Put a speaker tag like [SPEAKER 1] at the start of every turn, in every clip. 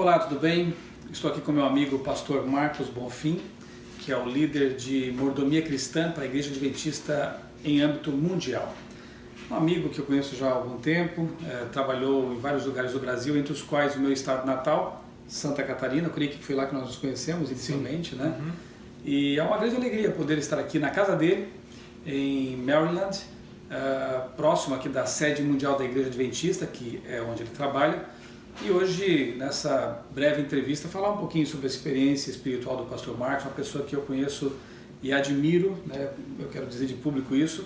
[SPEAKER 1] Olá, tudo bem? Estou aqui com meu amigo pastor Marcos Bonfim, que é o líder de mordomia cristã para a Igreja Adventista em âmbito mundial. Um amigo que eu conheço já há algum tempo, trabalhou em vários lugares do Brasil, entre os quais o meu estado natal, Santa Catarina. Eu creio que foi lá que nós nos conhecemos inicialmente, né?
[SPEAKER 2] Uhum.
[SPEAKER 1] E é uma grande alegria poder estar aqui na casa dele, em Maryland, próximo aqui da sede mundial da Igreja Adventista, que é onde ele trabalha. E hoje, nessa breve entrevista, falar um pouquinho sobre a experiência espiritual do pastor Marcos, uma pessoa que eu conheço e admiro, né? Eu quero dizer de público isso,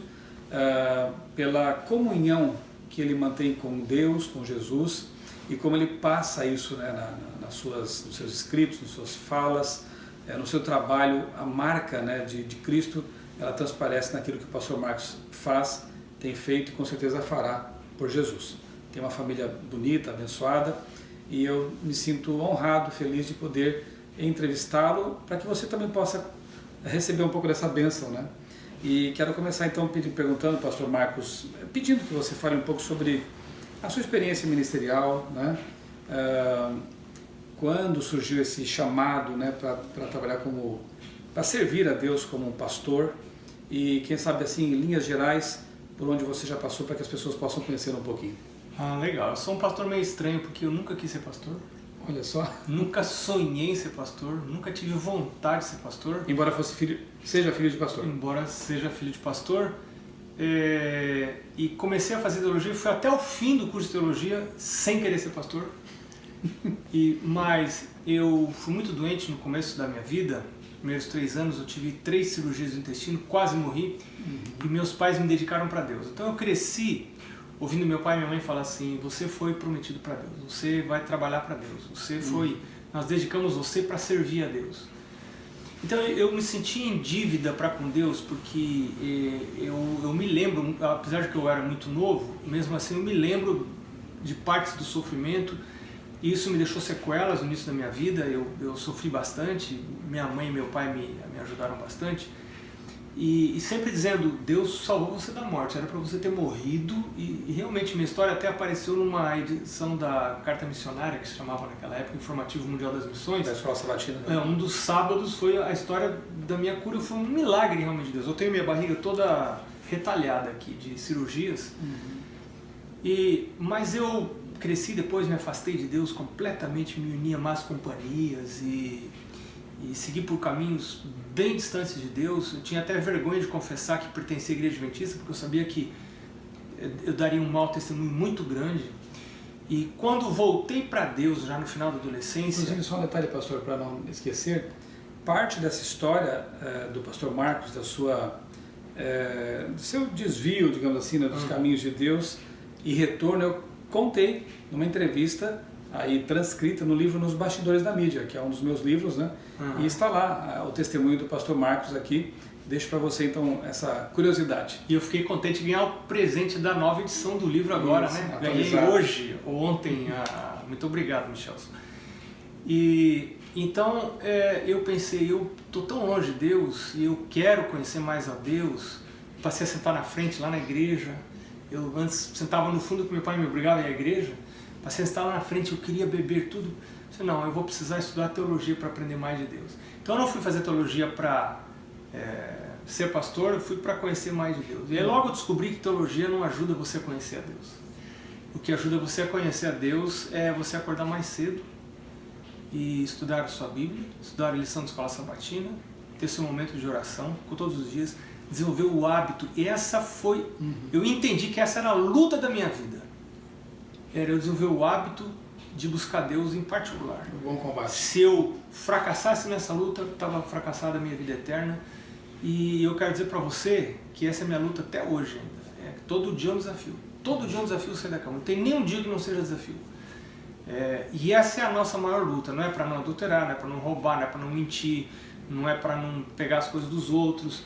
[SPEAKER 1] pela comunhão que ele mantém com Deus, com Jesus, e como ele passa isso, né, nos seus escritos, nas suas falas, no seu trabalho. A marca, né, de Cristo, ela transparece naquilo que o pastor Marcos faz, tem feito e com certeza fará por Jesus. Tem uma família bonita, abençoada, e eu me sinto honrado, feliz de poder entrevistá-lo, para que você também possa receber um pouco dessa bênção, né? E quero começar então perguntando, pastor Marcos, pedindo que você fale um pouco sobre a sua experiência ministerial, né? Quando surgiu esse chamado, né, para trabalhar para servir a Deus como um pastor, e quem sabe assim, em linhas gerais, por onde você já passou, para que as pessoas possam conhecer um pouquinho.
[SPEAKER 2] Ah, legal. Eu sou um pastor meio estranho porque eu nunca quis ser pastor.
[SPEAKER 1] Olha só.
[SPEAKER 2] Nunca sonhei em ser pastor, nunca tive vontade de ser pastor.
[SPEAKER 1] Embora seja filho de pastor.
[SPEAKER 2] Embora seja filho de pastor. E comecei a fazer teologia, fui até o fim do curso de teologia sem querer ser pastor. Mas eu fui muito doente no começo da minha vida. Nos primeiros 3 anos eu tive 3 cirurgias do intestino, quase morri. E meus pais me dedicaram para Deus. Então eu cresci ouvindo meu pai e minha mãe falar assim: você foi prometido para Deus, você vai trabalhar para Deus, nós dedicamos você para servir a Deus. Então eu me senti em dívida para com Deus, porque eu me lembro, apesar de que eu era muito novo, mesmo assim eu me lembro de partes do sofrimento, e isso me deixou sequelas no início da minha vida. Eu sofri bastante, minha mãe e meu pai me ajudaram bastante. E sempre dizendo: Deus salvou você da morte, era para você ter morrido. E realmente minha história até apareceu numa edição da Carta Missionária, que se chamava naquela época Informativo Mundial das Missões.
[SPEAKER 1] Da Escola Sabatina.
[SPEAKER 2] Um dos sábados foi a história da minha cura. Foi um milagre realmente de Deus. Eu tenho minha barriga toda retalhada aqui de cirurgias. Mas eu cresci depois, me afastei de Deus completamente, me uni a más companhias e segui por caminhos bem distantes de Deus. Eu tinha até vergonha de confessar que pertencia à Igreja Adventista, porque eu sabia que eu daria um mau testemunho muito grande. E quando voltei para Deus, já no final da adolescência...
[SPEAKER 1] Inclusive, só um detalhe, pastor, para não esquecer, parte dessa história do pastor Marcos, do seu desvio, digamos assim, né, dos caminhos de Deus e retorno, eu contei numa entrevista aí transcrita no livro Nos Bastidores da Mídia, que é um dos meus livros, né? E está lá o testemunho do pastor Marcos aqui. Deixo para você então essa curiosidade.
[SPEAKER 2] E eu fiquei contente de ganhar o presente da nova edição do livro agora,
[SPEAKER 1] isso,
[SPEAKER 2] né?
[SPEAKER 1] atualizado.
[SPEAKER 2] Ganhei hoje ou ontem. Muito obrigado, Michelson. E então eu pensei: eu estou tão longe de Deus e eu quero conhecer mais a Deus. Passei a sentar na frente lá na igreja. Eu antes sentava no fundo, porque meu pai me obrigava a ir à igreja. Passei a sentar lá na frente, eu queria beber tudo. Eu disse: não, eu vou precisar estudar teologia para aprender mais de Deus. Então eu não fui fazer teologia para ser pastor, eu fui para conhecer mais de Deus. E aí logo eu descobri que teologia não ajuda você a conhecer a Deus. O que ajuda você a conhecer a Deus é você acordar mais cedo e estudar a sua Bíblia, estudar a lição da escola sabatina, ter seu momento de oração todos os dias, desenvolver o hábito. E essa foi... Eu entendi que essa era a luta da minha vida. Era eu desenvolver o hábito de buscar Deus em particular.
[SPEAKER 1] Um bom combate.
[SPEAKER 2] Se eu fracassasse nessa luta, estava fracassada a minha vida eterna. E eu quero dizer para você que essa é a minha luta até hoje ainda. Todo dia é um desafio. Todo dia é um desafio sair da cama. Não tem nenhum dia que não seja desafio. E essa é a nossa maior luta. Não é para não adulterar, não é para não roubar, não é para não mentir, não é para não pegar as coisas dos outros.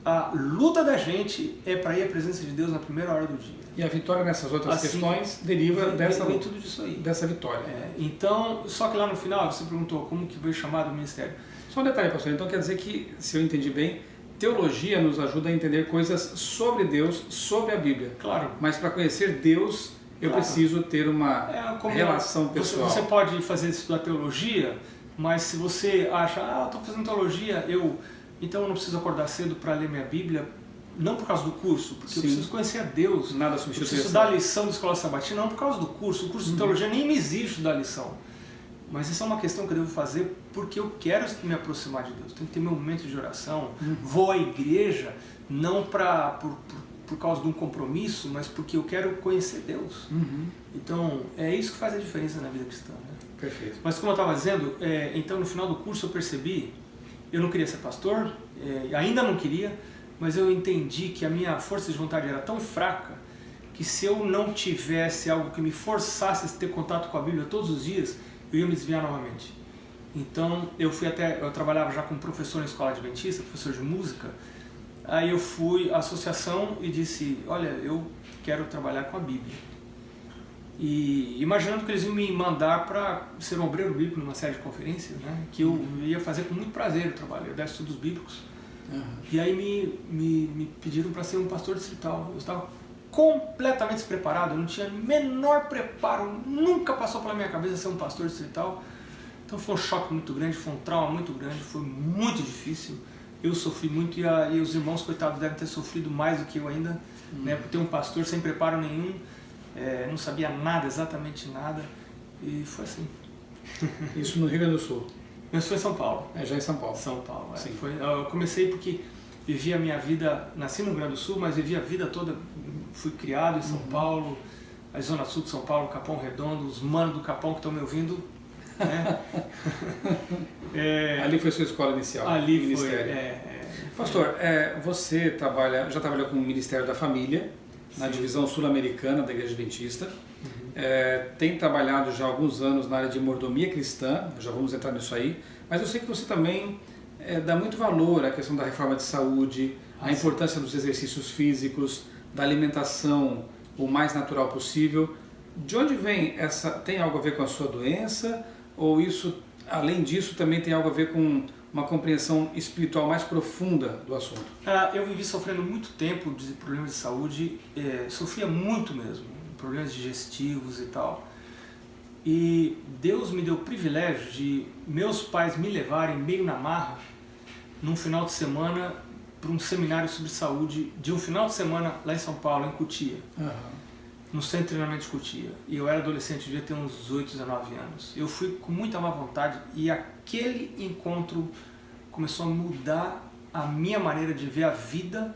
[SPEAKER 2] A luta da gente é para ir à presença de Deus na primeira hora do dia.
[SPEAKER 1] E a vitória nessas outras questões deriva
[SPEAKER 2] tudo disso aí.
[SPEAKER 1] Dessa vitória.
[SPEAKER 2] Então, só que lá no final você perguntou como que foi chamado o ministério.
[SPEAKER 1] Só um detalhe, pastor. Então quer dizer que, se eu entendi bem, teologia nos ajuda a entender coisas sobre Deus, sobre a Bíblia.
[SPEAKER 2] Claro.
[SPEAKER 1] Mas para conhecer Deus eu preciso ter uma relação pessoal.
[SPEAKER 2] Você pode fazer isso da teologia, mas se você acha, eu estou fazendo teologia, então eu não preciso acordar cedo para ler minha Bíblia, não por causa do curso, porque eu preciso conhecer a Deus.
[SPEAKER 1] Nada
[SPEAKER 2] substitui. Eu preciso estudar a lição da escola sabatina, não por causa do curso. O curso de teologia nem me exige estudar a lição. Mas isso é uma questão que eu devo fazer porque eu quero me aproximar de Deus. Tenho que ter meu momento de oração. Vou à igreja não por causa de um compromisso, mas porque eu quero conhecer Deus. Então, é isso que faz a diferença na vida cristã. Né?
[SPEAKER 1] Perfeito.
[SPEAKER 2] Mas como eu estava dizendo, então no final do curso eu percebi, eu não queria ser pastor, ainda não queria, mas eu entendi que a minha força de vontade era tão fraca que se eu não tivesse algo que me forçasse a ter contato com a Bíblia todos os dias, eu ia me desviar novamente. Então eu trabalhava já como professor na escola adventista, professor de música. Aí eu fui à associação e disse, olha, eu quero trabalhar com a Bíblia. E imaginando que eles iam me mandar para ser um obreiro bíblico numa série de conferências, né, que eu ia fazer com muito prazer o trabalho, eu dar estudos bíblicos. E aí me pediram para ser um pastor distrital. Eu estava completamente despreparado, eu não tinha menor preparo, nunca passou pela minha cabeça ser um pastor distrital. Então foi um choque muito grande, foi um trauma muito grande, foi muito difícil. Eu sofri muito e os irmãos, coitados, devem ter sofrido mais do que eu ainda, né, por ter um pastor sem preparo nenhum, não sabia nada, exatamente nada, e foi assim.
[SPEAKER 1] Isso no Rio Grande do Sul?
[SPEAKER 2] Isso foi em São Paulo.
[SPEAKER 1] Já em São Paulo.
[SPEAKER 2] São Paulo,
[SPEAKER 1] Sim.
[SPEAKER 2] Eu comecei porque vivi a minha vida, nasci no Rio Grande do Sul, mas vivi a vida toda, fui criado em São Paulo, a Zona Sul de São Paulo, Capão Redondo, os manos do Capão que estão me ouvindo. Né?
[SPEAKER 1] Ali foi sua escola inicial?
[SPEAKER 2] Ali
[SPEAKER 1] ministério. Pastor, você já trabalhou com o Ministério da Família, na divisão sul-americana da Igreja Adventista. Tem trabalhado já há alguns anos na área de mordomia cristã, já vamos entrar nisso aí, mas eu sei que você também dá muito valor à questão da reforma de saúde, a importância dos exercícios físicos, da alimentação o mais natural possível. De onde vem essa? Tem algo a ver com a sua doença? Ou isso, além disso, também tem algo a ver com uma compreensão espiritual mais profunda do assunto?
[SPEAKER 2] Eu vivi sofrendo muito tempo de problemas de saúde, sofria muito mesmo, problemas digestivos e tal. E Deus me deu o privilégio de meus pais me levarem meio na marra, num final de semana, para um seminário sobre saúde, de um final de semana lá em São Paulo, em Cotia. No centro de treinamento de Cotia. E eu era adolescente, devia ter uns 18, 19 anos. Eu fui com muita má vontade e aquele encontro começou a mudar a minha maneira de ver a vida,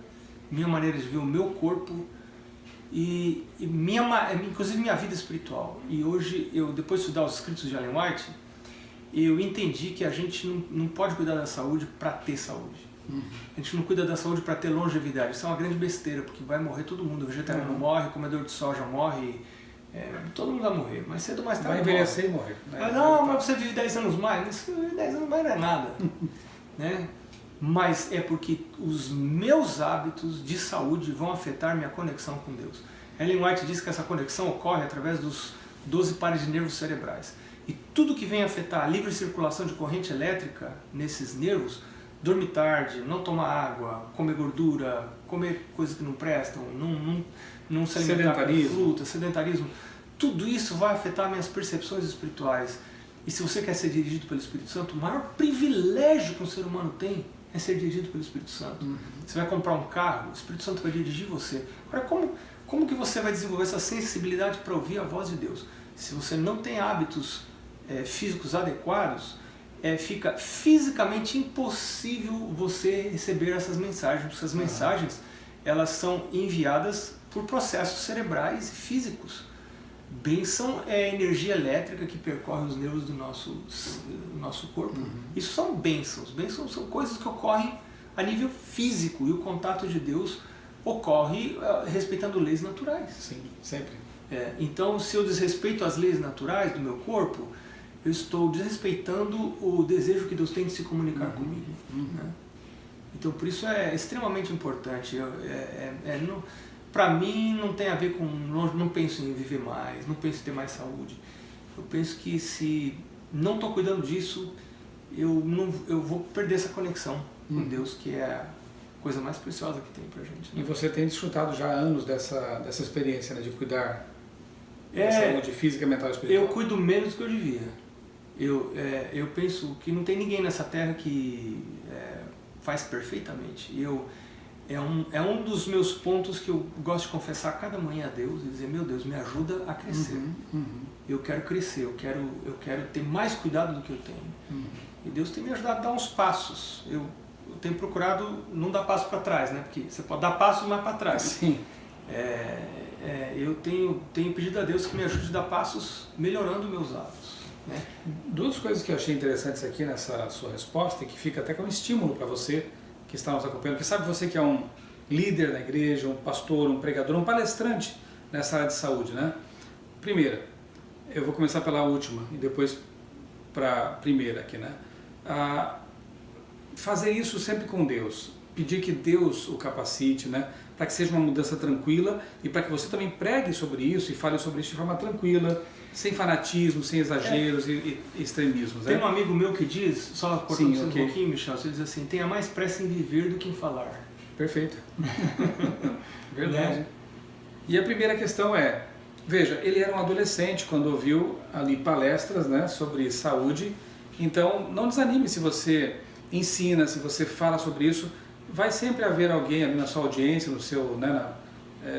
[SPEAKER 2] minha maneira de ver o meu corpo e inclusive minha vida espiritual. E hoje, depois de estudar os escritos de Ellen White, eu entendi que a gente não pode cuidar da saúde para ter saúde. A gente não cuida da saúde para ter longevidade. Isso é uma grande besteira, porque vai morrer todo mundo. O vegetariano morre, o comedor de soja morre, todo mundo vai morrer, mas cedo ou mais tarde
[SPEAKER 1] vai envelhecer e morrer.
[SPEAKER 2] Não, mas você vive 10 anos mais, mas 10 anos mais não é nada. Né? Mas é porque os meus hábitos de saúde vão afetar minha conexão com Deus. Ellen White diz que essa conexão ocorre através dos 12 pares de nervos cerebrais. E tudo que vem afetar a livre circulação de corrente elétrica nesses nervos, dormir tarde, não tomar água, comer gordura, comer coisas que não prestam, não se alimentar com fruta, sedentarismo, tudo isso vai afetar minhas percepções espirituais. E se você quer ser dirigido pelo Espírito Santo, o maior privilégio que um ser humano tem é ser dirigido pelo Espírito Santo. Você vai comprar um carro, o Espírito Santo vai dirigir você. Agora, como que você vai desenvolver essa sensibilidade para ouvir a voz de Deus? Se você não tem hábitos físicos adequados, fica fisicamente impossível você receber essas mensagens, porque essas mensagens elas são enviadas por processos cerebrais e físicos. Bênção é a energia elétrica que percorre os nervos do nosso corpo. Isso são bênçãos. Bênçãos são coisas que ocorrem a nível físico e o contato de Deus ocorre respeitando leis naturais.
[SPEAKER 1] Sim, sempre.
[SPEAKER 2] Então, se eu desrespeito as leis naturais do meu corpo, eu estou desrespeitando o desejo que Deus tem de se comunicar comigo. Né? Então, por isso é extremamente importante. Para mim, não tem a ver com... Não penso em viver mais, não penso em ter mais saúde. Eu penso que se não estou cuidando disso, eu vou perder essa conexão com Deus, que é a coisa mais preciosa que tem pra gente. Né?
[SPEAKER 1] E você tem desfrutado já há anos dessa experiência, né, de cuidar saúde física, mental e espiritual?
[SPEAKER 2] Eu cuido menos do que eu devia. Eu penso que não tem ninguém nessa terra que faz perfeitamente. É um dos meus pontos que eu gosto de confessar cada manhã a Deus e dizer, meu Deus, me ajuda a crescer. Eu quero crescer, eu quero ter mais cuidado do que eu tenho. E Deus tem me ajudado a dar uns passos. Eu tenho procurado não dar passo para trás, né? Porque você pode dar passos mais para trás.
[SPEAKER 1] Sim.
[SPEAKER 2] Eu tenho pedido a Deus que me ajude a dar passos melhorando meus hábitos. Né?
[SPEAKER 1] Duas coisas que eu achei interessantes aqui nessa sua resposta e que fica até como estímulo para você que está nos acompanhando, porque sabe você que é um líder na igreja, um pastor, um pregador, um palestrante nessa área de saúde, né? Primeira, eu vou começar pela última e depois para a primeira aqui, né? Fazer isso sempre com Deus, pedir que Deus o capacite, né? Para que seja uma mudança tranquila e para que você também pregue sobre isso e fale sobre isso de forma tranquila, sem fanatismo, sem exageros e extremismos.
[SPEAKER 2] Tem um amigo meu que diz, só cortando um pouquinho, Michel, ele diz assim, tenha mais pressa em viver do que em falar.
[SPEAKER 1] Perfeito. Verdade. Né? E a primeira questão é, veja, ele era um adolescente quando ouviu ali palestras, né, sobre saúde, então não desanime se você ensina, se você fala sobre isso, vai sempre haver alguém ali na sua audiência, no seu, né,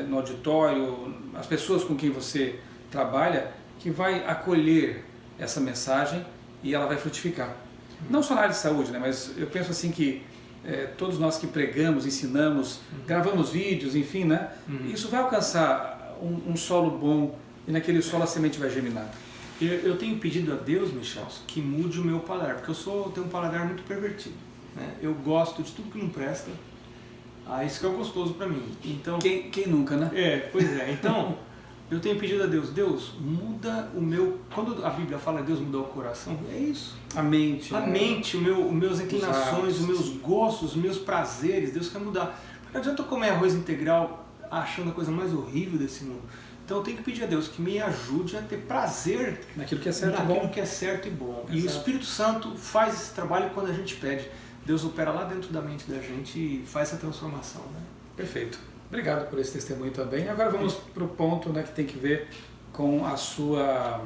[SPEAKER 1] no auditório, as pessoas com quem você trabalha, que vai acolher essa mensagem e ela vai frutificar. Não só na área de saúde, né, mas eu penso assim que todos nós que pregamos, ensinamos, gravamos vídeos, enfim, né, isso vai alcançar um solo bom e naquele solo a semente vai germinar.
[SPEAKER 2] Eu tenho pedido a Deus, Michel, que mude o meu paladar, porque eu tenho um paladar muito pervertido. Né? Eu gosto de tudo que não presta, isso que é gostoso para mim. Então,
[SPEAKER 1] quem nunca, né?
[SPEAKER 2] Pois é. Então, eu tenho pedido a Deus, Deus, muda o meu... Quando a Bíblia fala Deus mudar o coração, é isso.
[SPEAKER 1] A mente.
[SPEAKER 2] A mente, meus inclinações, os meus gostos, os meus prazeres, Deus quer mudar. Não adianta eu comer arroz integral achando a coisa mais horrível desse mundo. Então eu tenho que pedir a Deus que me ajude a ter prazer
[SPEAKER 1] naquilo que é certo
[SPEAKER 2] e bom. E o Espírito Santo faz esse trabalho quando a gente pede. Deus opera lá dentro da mente da gente e faz essa transformação. Né?
[SPEAKER 1] Perfeito. Obrigado por esse testemunho também. Agora vamos para o ponto, né, que tem que ver com a sua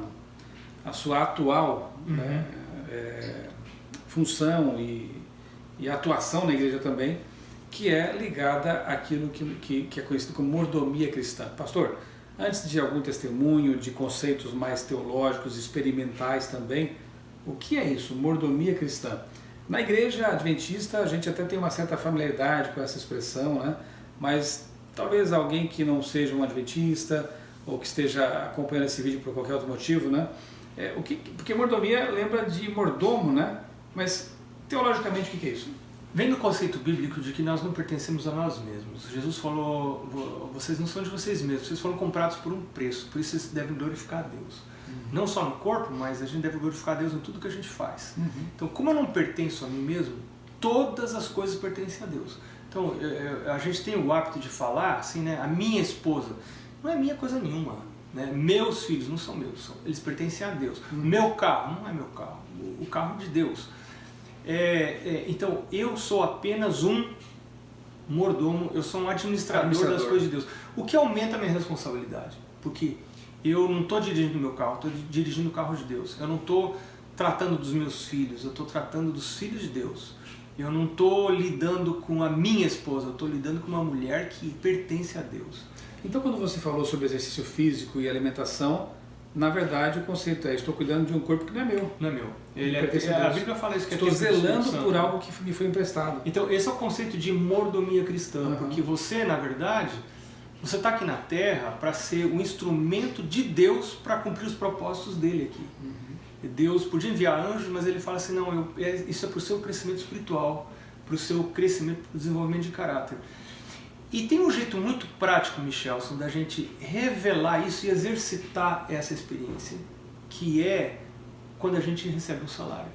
[SPEAKER 1] atual né, função e atuação na igreja também, que é ligada àquilo que é conhecido como mordomia cristã. Pastor, antes de algum testemunho, de conceitos mais teológicos, experimentais também, o que é isso, mordomia cristã? Na igreja adventista a gente até tem uma certa familiaridade com essa expressão, né? Mas talvez alguém que não seja um adventista ou que esteja acompanhando esse vídeo por qualquer outro motivo, né? Porque mordomia lembra de mordomo, né? Mas teologicamente o que é isso?
[SPEAKER 2] Vem do conceito bíblico de que nós não pertencemos a nós mesmos. Jesus falou, vocês não são de vocês mesmos, vocês foram comprados por um preço, por isso vocês devem glorificar a Deus. Não só no corpo, mas a gente deve glorificar a Deus em tudo que a gente faz. Então, como eu não pertenço a mim mesmo, todas as coisas pertencem a Deus. Então, a gente tem o hábito de falar assim, né? A minha esposa não é minha coisa nenhuma. Né? Meus filhos não são meus, eles pertencem a Deus. Meu carro não é meu carro, o carro de Deus. Então, eu sou apenas um mordomo, eu sou um administrador das coisas de Deus. O que aumenta a minha responsabilidade, porque eu não estou dirigindo o meu carro, estou dirigindo o carro de Deus. Eu não estou tratando dos meus filhos, eu estou tratando dos filhos de Deus. Eu não estou lidando com a minha esposa, eu estou lidando com uma mulher que pertence a Deus.
[SPEAKER 1] Então, quando você falou sobre exercício físico e alimentação, na verdade o conceito estou cuidando de um corpo que não é meu.
[SPEAKER 2] Não é meu. A Bíblia fala isso.
[SPEAKER 1] Estou zelando por algo que me foi emprestado.
[SPEAKER 2] Então, esse é o conceito de mordomia cristã, porque você, na verdade, você está aqui na Terra para ser um instrumento de Deus para cumprir os propósitos dele aqui. Deus podia enviar anjos, mas ele fala assim, não, isso é para o seu crescimento espiritual, para o seu crescimento, para o desenvolvimento de caráter. E tem um jeito muito prático, Michelson, da gente revelar isso e exercitar essa experiência, que é quando a gente recebe um salário.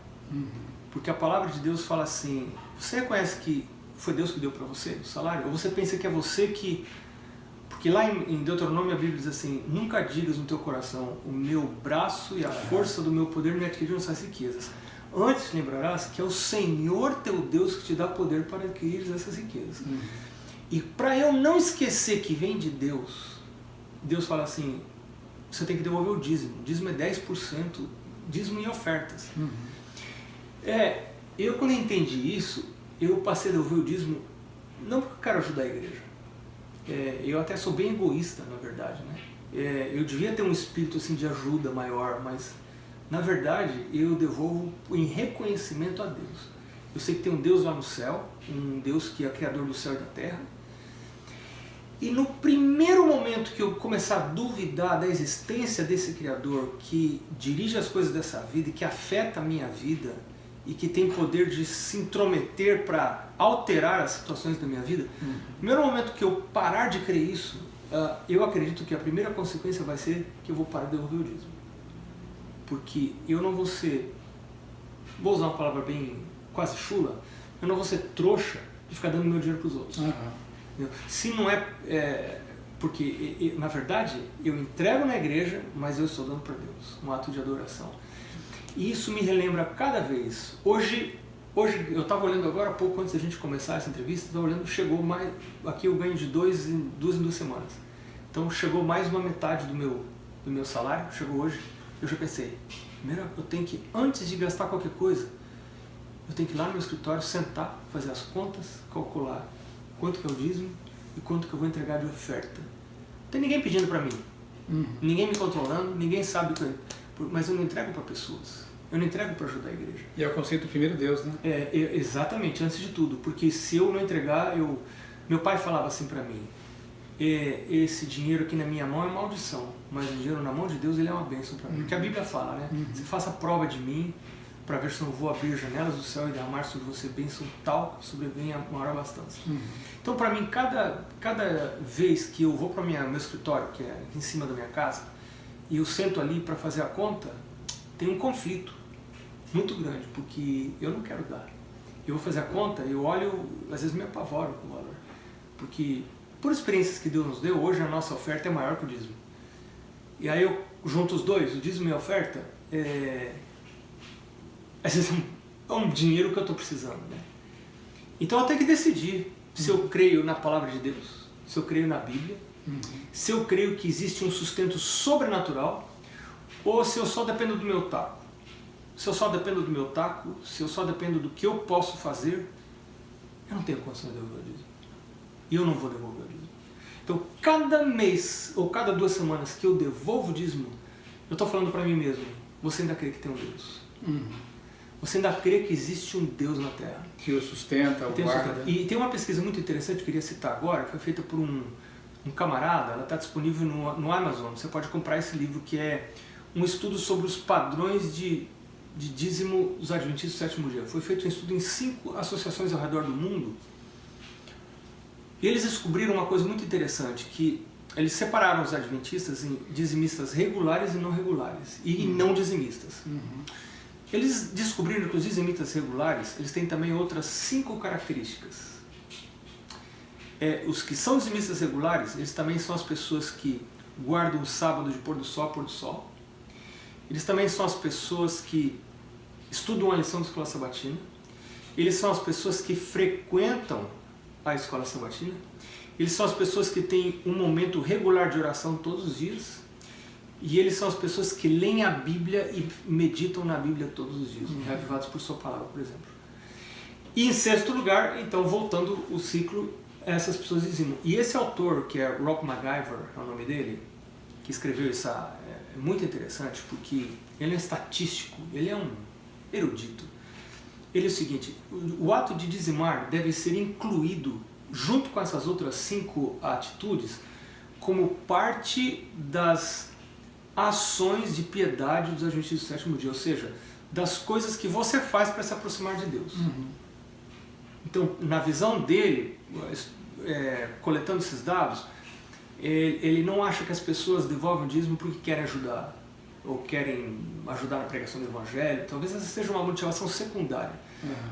[SPEAKER 2] Porque a palavra de Deus fala assim, você reconhece que foi Deus que deu para você o salário? Ou você pensa que é você que... Porque lá em Deuteronômio a Bíblia diz assim, nunca digas no teu coração, o meu braço e a força do meu poder me adquiriram essas riquezas. Antes lembrarás que é o Senhor teu Deus que te dá poder para adquirir essas riquezas. E para eu não esquecer que vem de Deus, Deus fala assim, você tem que devolver o dízimo. O dízimo é 10%, dízimo em ofertas. Eu quando entendi isso, eu passei a devolver o dízimo, não porque eu quero ajudar a igreja. Eu até sou bem egoísta, na verdade, né? Eu devia ter um espírito assim, de ajuda maior, mas na verdade eu devolvo em reconhecimento a Deus. Eu sei que tem um Deus lá no céu, um Deus que é criador do céu e da terra. E no primeiro momento que eu começar a duvidar da existência desse criador que dirige as coisas dessa vida e que afeta a minha vida e que tem poder de se intrometer para alterar as situações da minha vida, no primeiro momento que eu parar de crer isso, eu acredito que a primeira consequência vai ser que eu vou parar de devolver o dízimo. Porque eu não vou ser, vou usar uma palavra bem quase chula, eu não vou ser trouxa de ficar dando meu dinheiro para os outros. Se não porque na verdade eu entrego na igreja, mas eu estou dando para Deus, um ato de adoração. E isso me relembra cada vez. Hoje eu estava olhando agora, pouco antes da gente começar essa entrevista, estava olhando, chegou mais, aqui eu ganho de 2 em 2 semanas. Então chegou mais uma metade do meu salário, chegou hoje. Eu já pensei, primeiro eu tenho que, antes de gastar qualquer coisa, eu tenho que ir lá no meu escritório, sentar, fazer as contas, calcular quanto que é o dízimo e quanto que eu vou entregar de oferta. Não tem ninguém pedindo para mim, ninguém me controlando, ninguém sabe, mas eu não entrego para pessoas, eu não entrego para ajudar a igreja.
[SPEAKER 1] E é o conceito do primeiro Deus, né?
[SPEAKER 2] Exatamente, antes de tudo, porque se eu não entregar, meu pai falava assim para mim, esse dinheiro aqui na minha mão é maldição, mas o dinheiro na mão de Deus ele é uma bênção para mim. Porque a Bíblia fala, né? Você faça prova de mim para ver se eu não vou abrir janelas do céu e derramar sobre você bênção tal que sobrevenha a maior abastança. Então, para mim, cada vez que eu vou para meu escritório, que é em cima da minha casa, e eu sento ali para fazer a conta, tem um conflito muito grande, porque eu não quero dar. Eu vou fazer a conta, eu olho, às vezes me apavoro com o valor, porque por experiências que Deus nos deu, hoje a nossa oferta é maior que o dízimo. E aí eu junto os dois, o dízimo e a oferta, às vezes é um dinheiro que eu estou precisando, né? Então eu tenho que decidir se eu creio na palavra de Deus, se eu creio na Bíblia, se eu creio que existe um sustento sobrenatural, ou se eu só dependo do meu taco. Se eu só dependo do meu taco, se eu só dependo do que eu posso fazer, eu não tenho condição de devolver o dízimo. E eu não vou devolver o dízimo. Então, cada mês ou cada 2 semanas que eu devolvo o dízimo, eu estou falando para mim mesmo, você ainda crê que tem um Deus. Você ainda crê que existe um Deus na Terra.
[SPEAKER 1] Que o sustenta, o guarda.
[SPEAKER 2] E tem uma pesquisa muito interessante que eu queria citar agora, que foi feita por um camarada, ela está disponível no Amazon. Você pode comprar esse livro, que é um estudo sobre os padrões de dízimo dos Adventistas do Sétimo Dia. Foi feito um estudo em 5 associações ao redor do mundo. E eles descobriram uma coisa muito interessante, que eles separaram os adventistas em dizimistas regulares e não regulares, e não dizimistas. Eles descobriram que os dizimistas regulares, eles têm também outras 5 características. Os que são dizimistas regulares, eles também são as pessoas que guardam o sábado de pôr do sol a pôr do sol. Eles também são as pessoas que estudam a lição da escola sabatina. Eles são as pessoas que frequentam a escola sabatina. Eles são as pessoas que têm um momento regular de oração todos os dias. E eles são as pessoas que leem a Bíblia e meditam na Bíblia todos os dias, reavivados por sua palavra, por exemplo. E em 6º lugar, então, voltando o ciclo, essas pessoas dizimam. E esse autor, que é Rob MacGyver, é o nome dele, que escreveu isso, é muito interessante, porque ele é estatístico, ele é um erudito. Ele é o seguinte, o ato de dizimar deve ser incluído, junto com essas outras 5 atitudes, como parte das ações de piedade dos adventistas do sétimo dia, ou seja, das coisas que você faz para se aproximar de Deus. Então, na visão dele, coletando esses dados, ele não acha que as pessoas devolvem o dízimo porque querem ajudar, ou querem ajudar na pregação do Evangelho. Talvez essa seja uma motivação secundária,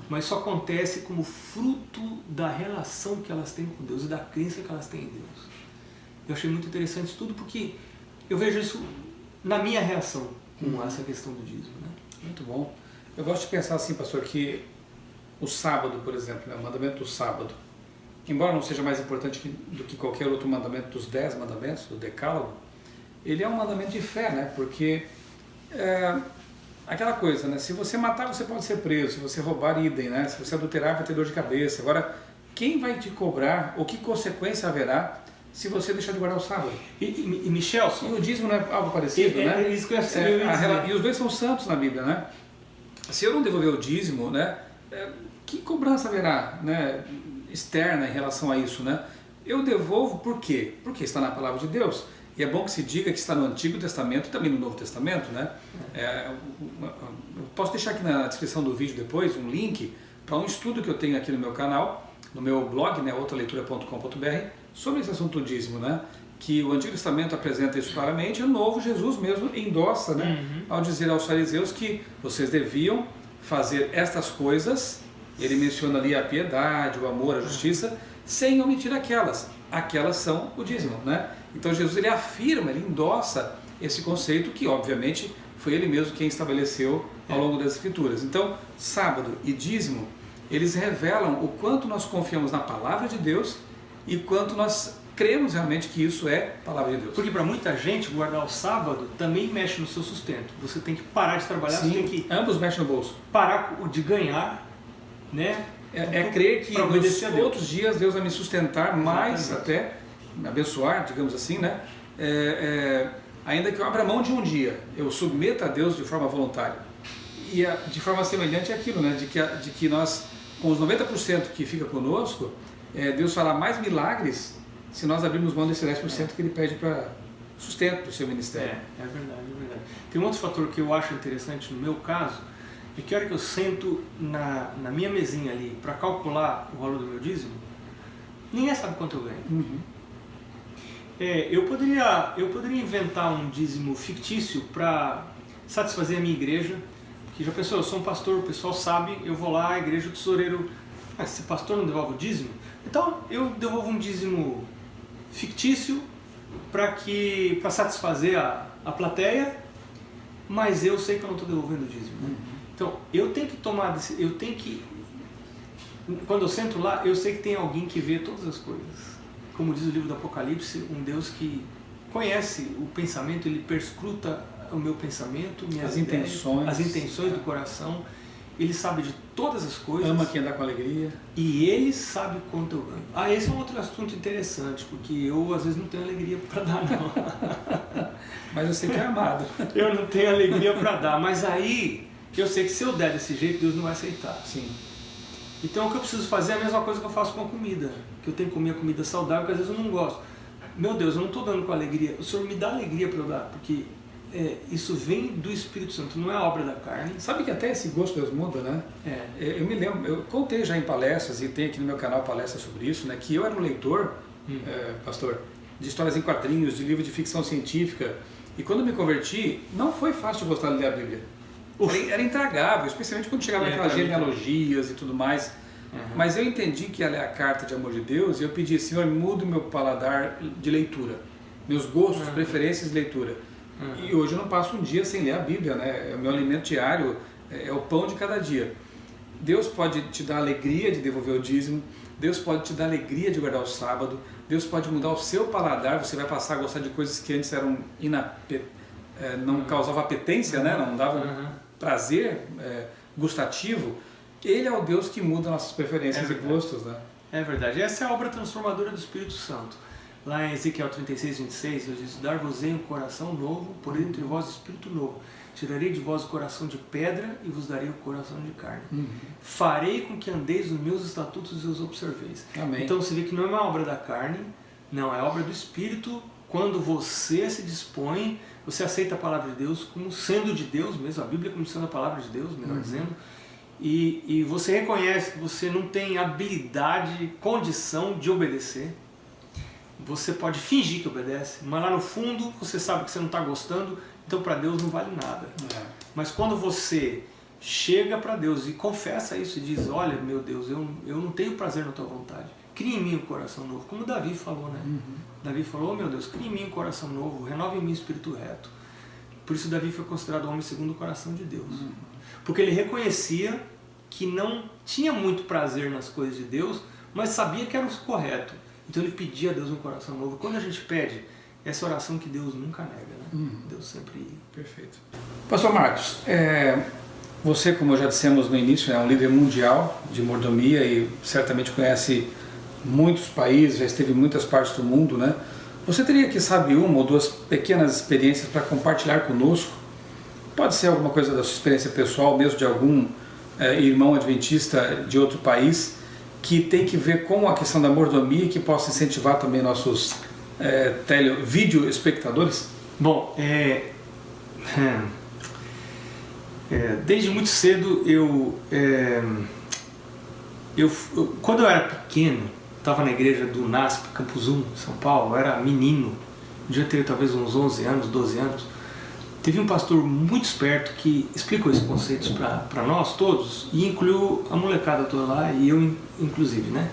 [SPEAKER 2] mas isso acontece como fruto da relação que elas têm com Deus e da crença que elas têm em Deus. Eu achei muito interessante isso tudo porque eu vejo isso na minha reação com essa questão do dízimo, né?
[SPEAKER 1] Muito bom. Eu gosto de pensar assim, pastor, que o sábado, por exemplo, né, o mandamento do sábado, embora não seja mais importante do que qualquer outro mandamento dos 10 mandamentos, do decálogo, ele é um mandamento de fé, né? Porque aquela coisa, né? Se você matar, você pode ser preso. Se você roubar, idem, né? Se você adulterar, vai ter dor de cabeça. Agora, quem vai te cobrar, ou que consequência haverá se você deixar de guardar o sábado?
[SPEAKER 2] E Michelson...
[SPEAKER 1] E o dízimo não é algo parecido, né?
[SPEAKER 2] É isso que eu ia dizer.
[SPEAKER 1] E os dois são santos na Bíblia, né? Se eu não devolver o dízimo, né? Que cobrança haverá, né? Externa em relação a isso, né? Eu devolvo por quê? Porque está na palavra de Deus. E é bom que se diga que está no Antigo Testamento e também no Novo Testamento, né? Eu posso deixar aqui na descrição do vídeo depois um link para um estudo que eu tenho aqui no meu canal, no meu blog, né, outraleitura.com.br, sobre esse assunto do dízimo, né? Que o Antigo Testamento apresenta isso claramente e o Novo, Jesus mesmo endossa, né? Ao dizer aos fariseus que vocês deviam fazer estas coisas, ele menciona ali a piedade, o amor, a justiça, sem omitir aquelas. Aquelas são o dízimo, né? Então Jesus ele afirma, ele endossa esse conceito que obviamente foi ele mesmo quem estabeleceu ao longo das Escrituras. Então, sábado e dízimo, eles revelam o quanto nós confiamos na palavra de Deus e quanto nós cremos realmente que isso é palavra de Deus.
[SPEAKER 2] Porque para muita gente guardar o sábado também mexe no seu sustento. Você tem que parar de trabalhar,
[SPEAKER 1] Sim,
[SPEAKER 2] você tem que
[SPEAKER 1] ambos mexem no bolso.
[SPEAKER 2] parar de ganhar, né?
[SPEAKER 1] Crer que nos
[SPEAKER 2] a Deus.
[SPEAKER 1] outros dias Deus vai me sustentar mais,
[SPEAKER 2] Exatamente.
[SPEAKER 1] até me abençoar, digamos assim, né? Ainda que eu abra mão de um dia, eu submeta a Deus de forma voluntária. E de forma semelhante é aquilo, né? De que nós, com os 90% que fica conosco, Deus fará mais milagres se nós abrirmos mão desse 10% que Ele pede para sustento do seu ministério.
[SPEAKER 2] É verdade, é verdade. Tem um outro fator que eu acho interessante no meu caso, é que a hora que eu sento na minha mesinha ali para calcular o valor do meu dízimo, ninguém sabe quanto eu ganho.
[SPEAKER 1] Uhum.
[SPEAKER 2] Eu poderia inventar um dízimo fictício para satisfazer a minha igreja, que já pensou, eu sou um pastor, o pessoal sabe, eu vou lá, a igreja, o tesoureiro, mas se pastor não devolve o dízimo, então eu devolvo um dízimo fictício para satisfazer a plateia, mas eu sei que eu não estou devolvendo o dízimo.
[SPEAKER 1] Uhum.
[SPEAKER 2] Então eu tenho que quando eu sento lá, eu sei que tem alguém que vê todas as coisas. Como diz o livro do Apocalipse, um Deus que conhece o pensamento, ele perscruta o meu pensamento, minhas ideias, as intenções do coração. Ele sabe de todas as coisas.
[SPEAKER 1] Ama quem dá com alegria.
[SPEAKER 2] E ele sabe quanto eu ganho. Esse é um outro assunto interessante, porque eu às vezes não tenho alegria para dar, não.
[SPEAKER 1] Mas eu sei que é amado.
[SPEAKER 2] Eu não tenho alegria para dar, mas aí eu sei que se eu der desse jeito, Deus não vai aceitar.
[SPEAKER 1] Sim.
[SPEAKER 2] Então o que eu preciso fazer é a mesma coisa que eu faço com a comida. Que eu tenho que comer comida saudável, que às vezes eu não gosto. Meu Deus, eu não estou dando com alegria. O Senhor me dá alegria para eu dar, porque isso vem do Espírito Santo, não é obra da carne.
[SPEAKER 1] Sabe que até esse gosto Deus muda, né? Eu me lembro, eu contei já em palestras, e tem aqui no meu canal palestras sobre isso, né? Que eu era um leitor, pastor, de histórias em quadrinhos, de livros de ficção científica. E quando me converti, não foi fácil de gostar de ler a Bíblia. Era intragável, especialmente quando chegava naquelas genealogias e tudo mais. Mas eu entendi que ela é a carta de amor de Deus e eu pedi, Senhor, muda o meu paladar de leitura, meus gostos, preferências de leitura. E hoje eu não passo um dia sem ler a Bíblia, né? É o meu alimento diário, é o pão de cada dia. Deus pode te dar alegria de devolver o dízimo, Deus pode te dar alegria de guardar o sábado, Deus pode mudar o seu paladar, você vai passar a gostar de coisas que antes eram não causavam apetência, né? Não davam prazer gustativo. Ele é o Deus que muda nossas preferências e gostos, né?
[SPEAKER 2] É verdade. Essa é a obra transformadora do Espírito Santo. Lá em Ezequiel 36, 26, Deus diz: dar-vos-ei um coração novo, porém entre vós espírito novo. Tirarei de vós o coração de pedra e vos darei o coração de carne. Farei com que andeis nos meus estatutos e os observeis.
[SPEAKER 1] Amém.
[SPEAKER 2] Então você vê que não é uma obra da carne, não, é obra do Espírito. Quando você se dispõe, você aceita a palavra de Deus como sendo de Deus mesmo, a Bíblia como sendo a palavra de Deus, melhor dizendo. E você reconhece que você não tem habilidade, condição de obedecer. Você pode fingir que obedece, mas lá no fundo você sabe que você não está gostando, então para Deus não vale nada. Mas quando você chega para Deus e confessa isso e diz: olha, meu Deus, eu não tenho prazer na tua vontade, cria em mim um coração novo, como Davi falou, né? Davi falou: oh, meu Deus, cria em mim um coração novo, renova em mim o espírito reto. Por isso Davi foi considerado homem segundo o coração de Deus. Porque ele reconhecia que não tinha muito prazer nas coisas de Deus, mas sabia que era o correto. Então ele pedia a Deus um coração novo. Quando a gente pede essa oração que Deus nunca nega, né? Deus sempre...
[SPEAKER 1] Perfeito. Pastor Marcos, você, como já dissemos no início, é um líder mundial de mordomia e certamente conhece muitos países, já esteve em muitas partes do mundo, né? Você teria, que sabe, uma ou duas pequenas experiências para compartilhar conosco? Pode ser alguma coisa da sua experiência pessoal, mesmo de algum irmão adventista de outro país, que tem que ver com a questão da mordomia e que possa incentivar também nossos vídeo espectadores?
[SPEAKER 2] Bom, desde muito cedo quando eu era pequeno, estava na igreja do NASP, Campus 1, São Paulo, eu era menino, devia ter talvez uns 11 anos, 12 anos. Teve um pastor muito esperto que explicou esses conceitos para nós todos e incluiu a molecada toda lá e eu inclusive, né?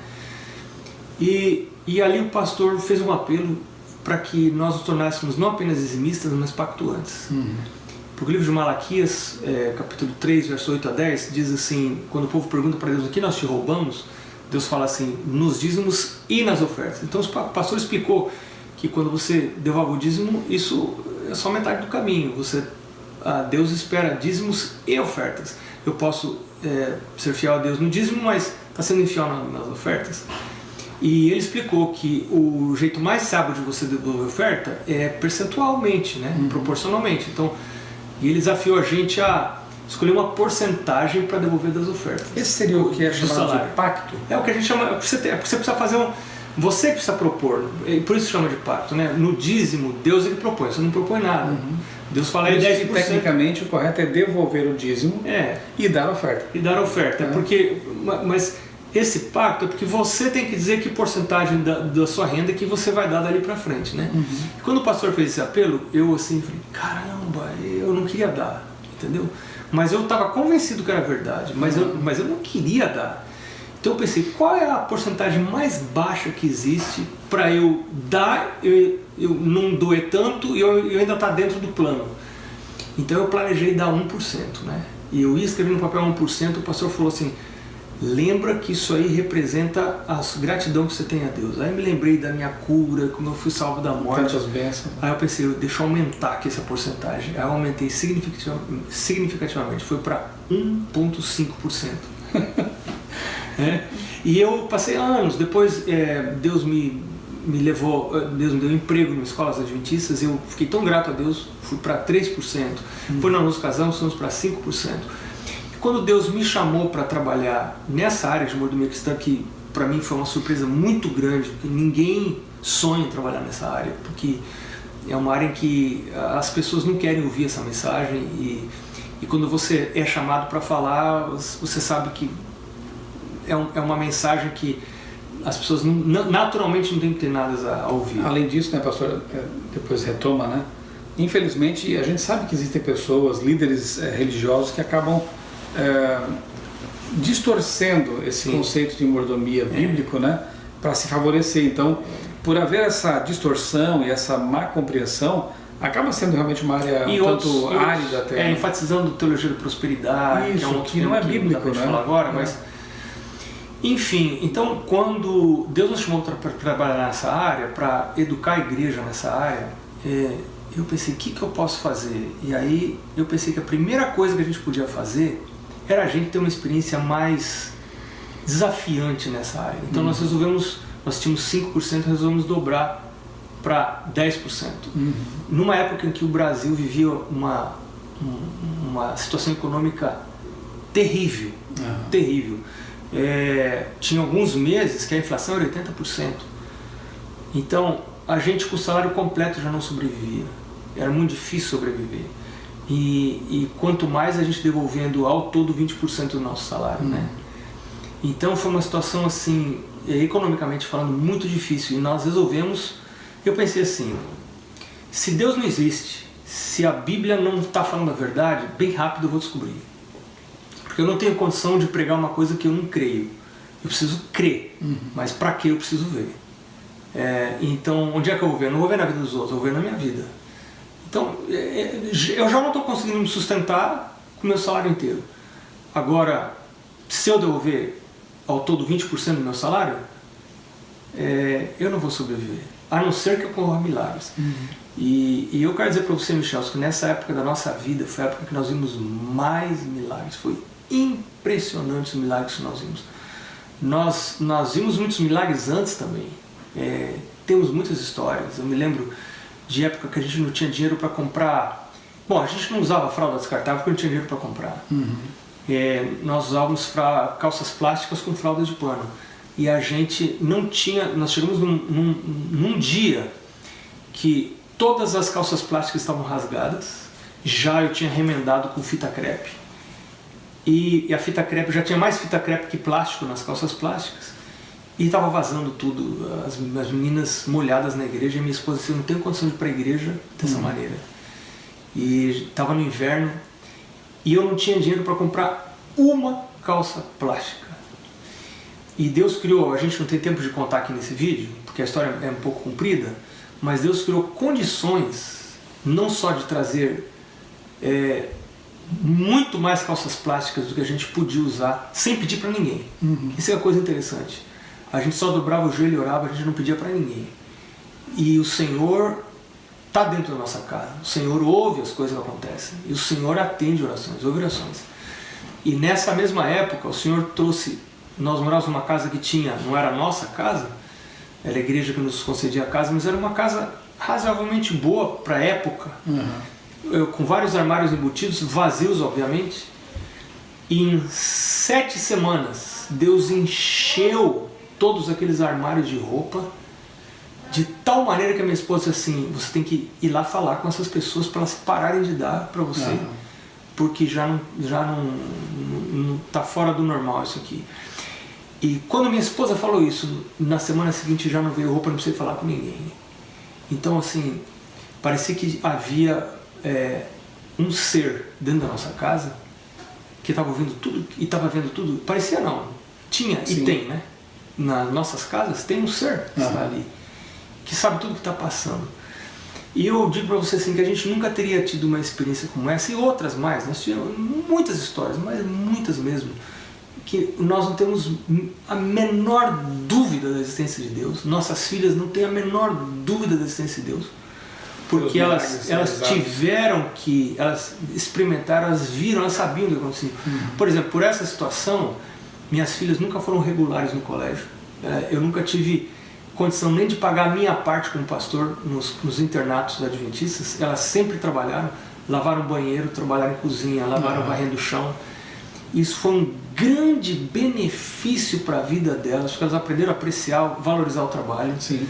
[SPEAKER 2] E ali o pastor fez um apelo para que nós nos tornássemos não apenas dizimistas, mas pactuantes. Porque o livro de Malaquias, capítulo 3, verso 8 a 10, diz assim, quando o povo pergunta para Deus o que nós te roubamos, Deus fala assim, nos dízimos e nas ofertas. Então o pastor explicou que quando você devolve o dízimo, isso é só metade do caminho. Deus espera dízimos e ofertas. Eu posso ser fiel a Deus no dízimo, mas está sendo infiel nas ofertas. E ele explicou que o jeito mais sábio de você devolver oferta é percentualmente, né? Proporcionalmente. Então, ele desafiou a gente a escolher uma porcentagem para devolver das ofertas.
[SPEAKER 1] Esse seria o que é chamado de pacto?
[SPEAKER 2] É o que a gente chama, porque você precisa fazer você precisa propor, por isso chama de pacto, né? No dízimo, Deus ele propõe, você não propõe nada. Deus fala aí 10%.
[SPEAKER 1] Tecnicamente, o correto é devolver o dízimo e dar a oferta.
[SPEAKER 2] E dar a oferta, mas esse pacto é porque você tem que dizer que porcentagem da sua renda que você vai dar dali para frente, né? E quando o pastor fez esse apelo, eu assim falei, caramba, eu não queria dar, entendeu? Mas eu estava convencido que era verdade, mas eu não queria dar. Então eu pensei, qual é a porcentagem mais baixa que existe para eu dar, eu não doer tanto e eu ainda estar dentro do plano? Então eu planejei dar 1%, né? E eu ia escrever no papel 1%, o pastor falou assim, lembra que isso aí representa a gratidão que você tem a Deus. Aí eu me lembrei da minha cura, como eu fui salvo da morte.
[SPEAKER 1] Tantas bênçãos.
[SPEAKER 2] Aí eu pensei, deixa eu aumentar aqui essa porcentagem. Aí eu aumentei significativamente, foi para 1,5%. E eu passei anos, depois Deus me levou, Deus me deu um emprego em escolas adventistas, eu fiquei tão grato a Deus, fui para 3%. Depois nós nos casamos, fomos para 5%. Quando Deus me chamou para trabalhar nessa área de mordomia cristã, que para mim foi uma surpresa muito grande, porque ninguém sonha em trabalhar nessa área, porque é uma área em que as pessoas não querem ouvir essa mensagem e quando você é chamado para falar, você sabe que é uma mensagem que as pessoas naturalmente não têm inclinadas a ouvir.
[SPEAKER 1] Além disso, né, pastor, depois retoma, né? Infelizmente, a gente sabe que existem pessoas, líderes religiosos que acabam distorcendo esse conceito de mordomia bíblico, né, para se favorecer. Então, por haver essa distorção e essa má compreensão, acaba sendo realmente uma área tanto árida até.
[SPEAKER 2] Enfatizando teologia da prosperidade,
[SPEAKER 1] isso, que não é bíblico, né?
[SPEAKER 2] Falar agora, mas enfim, então quando Deus nos chamou para trabalhar nessa área, para educar a igreja nessa área, eu pensei, o que eu posso fazer? E aí eu pensei que a primeira coisa que a gente podia fazer era a gente ter uma experiência mais desafiante nessa área. Então nós tínhamos 5%, resolvemos dobrar para 10%. Numa época em que o Brasil vivia uma situação econômica terrível, terrível. Tinha alguns meses que a inflação era 80%. Então a gente com o salário completo já não sobrevivia. Era muito difícil sobreviver. E quanto mais a gente devolvendo ao todo 20% do nosso salário, né? Então foi uma situação assim, economicamente falando, muito difícil. E nós resolvemos, eu pensei assim, se Deus não existe, se a Bíblia não está falando a verdade, bem rápido eu vou descobrir. Porque eu não tenho condição de pregar uma coisa que eu não creio. Eu preciso crer, mas para que eu preciso ver? Então, onde é que eu vou ver? Eu não vou ver na vida dos outros, eu vou ver na minha vida. Então, eu já não estou conseguindo me sustentar com o meu salário inteiro. Agora, se eu devolver ao todo 20% do meu salário, eu não vou sobreviver. a não ser que ocorram milagres. E eu quero dizer para você, Michel, que nessa época da nossa vida foi a época que nós vimos mais milagres. Foi impressionante os milagres que nós vimos. Nós vimos muitos milagres antes também. Temos muitas histórias. Eu me lembro de época que a gente não tinha dinheiro para comprar. Bom, a gente não usava fralda descartável porque não tinha dinheiro para comprar. Nós usávamos calças plásticas com fralda de pano. E a gente não tinha. Nós chegamos num dia que todas as calças plásticas estavam rasgadas. Já eu tinha remendado com fita crepe. E a fita crepe, já tinha mais fita crepe que plástico nas calças plásticas. E estava vazando tudo, as meninas molhadas na igreja. E minha esposa disse: eu não tenho condição de ir para a igreja dessa maneira. E estava no inverno. E eu não tinha dinheiro para comprar uma calça plástica. E Deus criou, a gente não tem tempo de contar aqui nesse vídeo, porque a história é um pouco comprida, mas Deus criou condições, não só de trazer muito mais calças plásticas do que a gente podia usar, sem pedir para ninguém. Isso é uma coisa interessante. A gente só dobrava o joelho e orava, a gente não pedia para ninguém. E o Senhor está dentro da nossa casa. O Senhor ouve as coisas que acontecem. E o Senhor atende orações, ouve orações. E nessa mesma época, o Senhor trouxe... Nós morávamos numa casa que tinha... Não era a nossa casa, era a igreja que nos concedia a casa, mas era uma casa razoavelmente boa para a época. Com vários armários embutidos, vazios, obviamente. E em 7 semanas, Deus encheu todos aqueles armários de roupa, de tal maneira que a minha esposa disse assim: você tem que ir lá falar com essas pessoas para elas pararem de dar para você, porque já não está fora do normal isso aqui. E quando minha esposa falou isso, na semana seguinte já não veio roupa, não precisei falar com ninguém. Então assim, parecia que havia um ser dentro da nossa casa que estava ouvindo tudo e estava vendo tudo. Parecia não, tinha. Sim. E tem, né? Nas nossas casas tem um ser que está ali, que sabe tudo que está passando. E eu digo para você assim, que a gente nunca teria tido uma experiência como essa, e outras mais. Nós tivemos muitas histórias, mas muitas mesmo, que nós não temos a menor dúvida da existência de Deus. Nossas filhas não têm a menor dúvida da existência de Deus, porque elas tiveram que, elas experimentaram, elas viram, elas sabiam o que acontecia. Por exemplo, por essa situação, minhas filhas nunca foram regulares no colégio. Eu nunca tive condição nem de pagar a minha parte como pastor nos internatos adventistas. Elas sempre trabalharam, lavaram banheiro, trabalharam em cozinha, lavaram varrendo o chão. Isso foi um grande benefício para a vida delas, porque elas aprenderam a apreciar, valorizar o trabalho.
[SPEAKER 1] Sim.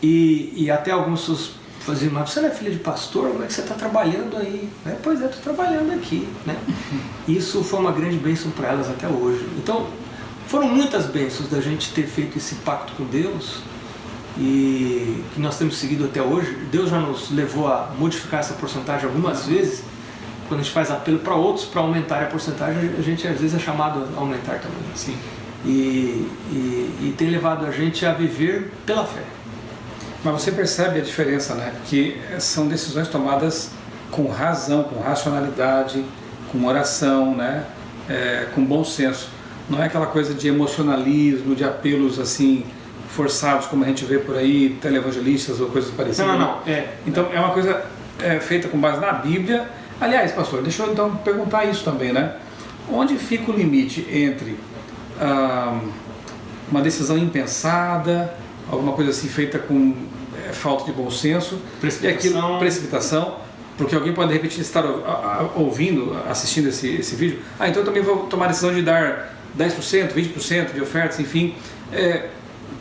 [SPEAKER 2] E até algumas pessoas faziam: mas você não é filha de pastor? Como é que você está trabalhando aí? Pois é, estou trabalhando aqui. Né? Isso foi uma grande bênção para elas até hoje. Então, foram muitas bênçãos da gente ter feito esse pacto com Deus, e que nós temos seguido até hoje. Deus já nos levou a modificar essa porcentagem algumas vezes. Quando a gente faz apelo para outros para aumentar a porcentagem, a gente às vezes é chamado a aumentar também.
[SPEAKER 1] Sim.
[SPEAKER 2] E tem levado a gente a viver pela fé.
[SPEAKER 1] Mas você percebe a diferença, né? Que são decisões tomadas com razão, com racionalidade, com oração, né? Com bom senso. Não é aquela coisa de emocionalismo, de apelos assim forçados, como a gente vê por aí, televangelistas ou coisas parecidas.
[SPEAKER 2] Não.
[SPEAKER 1] Então é uma coisa feita com base na Bíblia. Aliás, pastor, deixa eu então perguntar isso também, né? Onde fica o limite entre uma decisão impensada, alguma coisa assim feita com falta de bom senso, precipitação, porque alguém pode de repente estar ouvindo, assistindo esse vídeo: então eu também vou tomar a decisão de dar 10%, 20% de ofertas, enfim.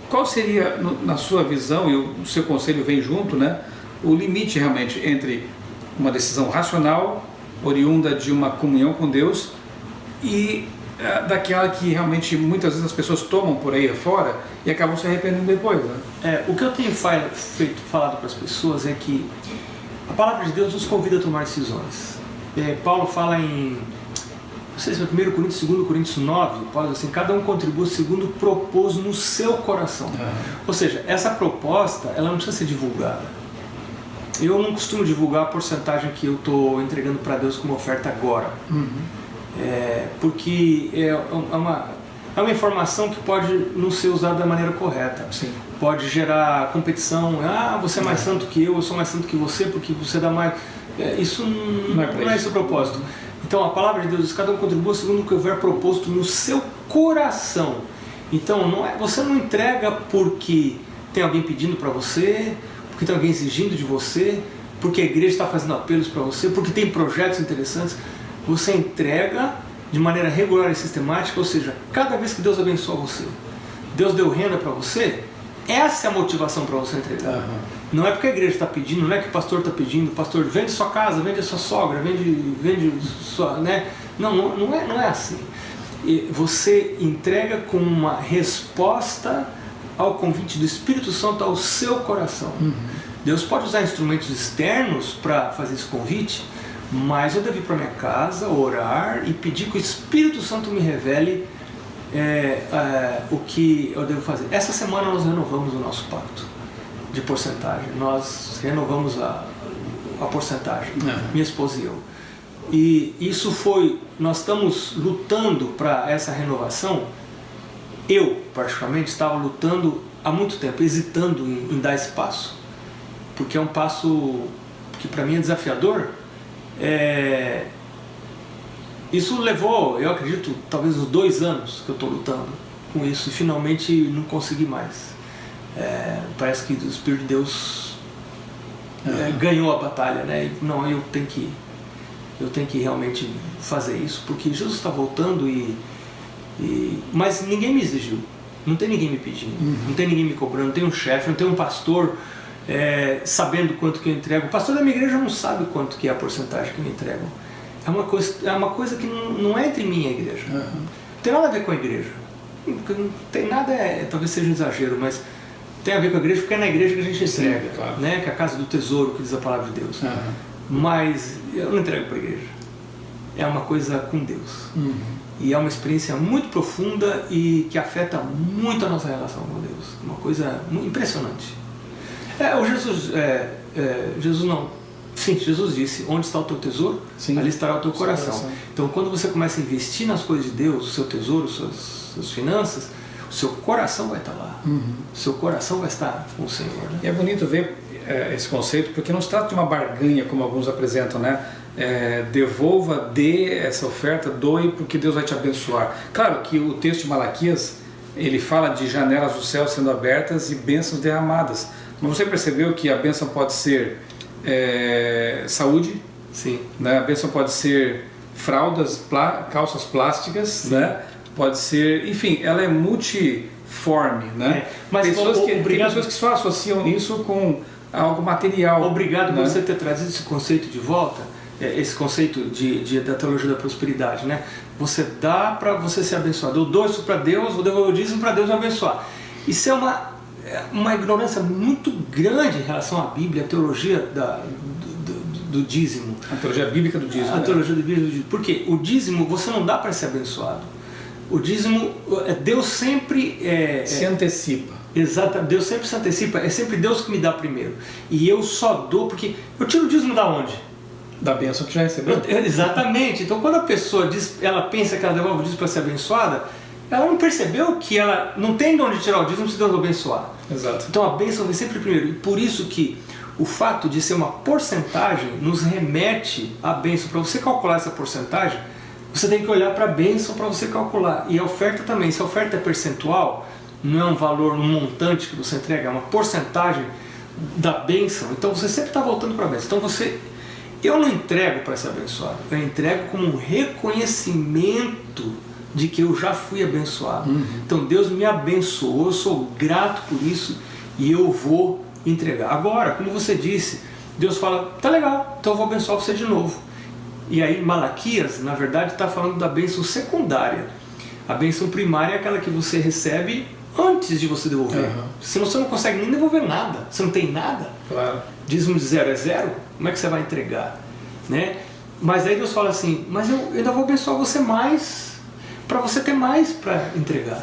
[SPEAKER 1] Qual seria, na sua visão, e o seu conselho vem junto, né, o limite realmente entre uma decisão racional, oriunda de uma comunhão com Deus, e daquela que realmente muitas vezes as pessoas tomam por aí afora e acabam se arrependendo depois, né?
[SPEAKER 2] O que eu tenho falado para as pessoas é que a palavra de Deus nos convida a tomar decisões. Paulo fala em, não sei se é 1 Coríntios, 2 Coríntios 9, Paulo diz assim: cada um contribui segundo propôs no seu coração. Ou seja, essa proposta, ela não precisa ser divulgada. Eu não costumo divulgar a porcentagem que eu estou entregando para Deus como oferta agora. Porque é uma informação que pode não ser usada da maneira correta.
[SPEAKER 1] Sim.
[SPEAKER 2] pode gerar competição. Você é mais santo que eu sou mais santo que você porque você dá mais. Isso não é esse o propósito. Então a palavra de Deus diz: cada um contribua segundo o que houver proposto no seu coração. Então você não entrega porque tem alguém pedindo para você, porque tem alguém exigindo de você, porque a igreja está fazendo apelos para você, porque tem projetos interessantes. Você entrega de maneira regular e sistemática, ou seja, cada vez que Deus abençoa você, Deus deu renda para você, essa é a motivação para você entregar. Não é porque a igreja está pedindo, não é que o pastor está pedindo: pastor, vende sua casa, vende a sua sogra, vende sua... Né? Não é assim. E você entrega com uma resposta ao convite do Espírito Santo ao seu coração. Deus pode usar instrumentos externos para fazer esse convite, mas eu devo ir para minha casa, orar e pedir que o Espírito Santo me revele o que eu devo fazer. Essa semana nós renovamos o nosso pacto de porcentagem. Nós renovamos a porcentagem, minha esposa e eu. E isso nós estamos lutando para essa renovação. Eu, particularmente, estava lutando há muito tempo, hesitando em dar esse passo, porque é um passo que para mim é desafiador. Isso levou, eu acredito, talvez uns 2 anos que eu estou lutando com isso, e finalmente não consegui mais. Parece que o Espírito de Deus ganhou a batalha, né? Não, eu tenho que realmente fazer isso, porque Jesus está voltando mas ninguém me exigiu, não tem ninguém me pedindo, não tem ninguém me cobrando, não tem um chefe, não tem um pastor sabendo quanto que eu entrego. O pastor da minha igreja não sabe quanto que é a porcentagem que me entregam. É uma coisa que não é entre mim e a igreja. Não tem nada a ver com a igreja. Não tem nada, talvez seja um exagero, mas tem a ver com a igreja, porque é na igreja que a gente entrega. Sim, claro. Né? Que é a casa do tesouro, que diz a palavra de Deus. Mas eu não entrego para a igreja. É uma coisa com Deus. E é uma experiência muito profunda e que afeta muito a nossa relação com Deus. Uma coisa impressionante. Jesus disse: onde está o teu tesouro, ali estará o teu coração. Então quando você começa a investir nas coisas de Deus, o seu tesouro, suas finanças, o seu coração vai estar lá. O seu coração vai estar com o Senhor. Né?
[SPEAKER 1] E é bonito ver esse conceito, porque não se trata de uma barganha como alguns apresentam, né? Devolva, dê essa oferta, doe, porque Deus vai te abençoar. Claro que o texto de Malaquias, ele fala de janelas do céu sendo abertas e bênçãos derramadas. Mas você percebeu que a bênção pode ser saúde?
[SPEAKER 2] Sim.
[SPEAKER 1] Né? A bênção pode ser fraldas, calças plásticas, né? Pode ser, enfim, ela é multiforme, né?
[SPEAKER 2] Mas
[SPEAKER 1] tem pessoas que só associam isso com algo material.
[SPEAKER 2] Obrigado por você ter trazido esse conceito de volta, esse conceito da teologia da prosperidade, né? Você dá para você ser abençoado. Eu dou isso para Deus, vou devolver o dízimo para Deus me abençoar. Isso é uma ignorância muito grande em relação à Bíblia, a teologia do dízimo.
[SPEAKER 1] A teologia bíblica do dízimo.
[SPEAKER 2] A teologia bíblica do dízimo. Porque o dízimo você não dá para ser abençoado. O dízimo, Deus sempre
[SPEAKER 1] se antecipa.
[SPEAKER 2] Exato, Deus sempre se antecipa. É sempre Deus que me dá primeiro. E eu só dou porque... Eu tiro o dízimo da onde?
[SPEAKER 1] Da bênção que já recebeu.
[SPEAKER 2] Exatamente. Então quando a pessoa ela pensa que ela devolve o dízimo para ser abençoada, ela não percebeu que ela não tem de onde tirar o dízimo se Deus abençoar.
[SPEAKER 1] Exato.
[SPEAKER 2] Então a bênção vem sempre primeiro. E por isso que o fato de ser uma porcentagem nos remete à bênção. Para você calcular essa porcentagem, você tem que olhar para a bênção para você calcular. E a oferta também. Se a oferta é percentual, não é um valor, um montante que você entrega, é uma porcentagem da bênção. Então você sempre está voltando para a bênção. Então eu não entrego para ser abençoado. Eu entrego como um reconhecimento de que eu já fui abençoado. Então Deus me abençoou, eu sou grato por isso e eu vou entregar. Agora, como você disse, Deus fala: tá legal, então eu vou abençoar você de novo. E aí Malaquias, na verdade, está falando da bênção secundária. A bênção primária é aquela que você recebe antes de você devolver. Senão você não consegue nem devolver nada, você não tem nada.
[SPEAKER 1] Claro.
[SPEAKER 2] Dízimo de 0 é 0, como é que você vai entregar? Né? Mas aí Deus fala assim: mas eu ainda vou abençoar você mais, para você ter mais para entregar.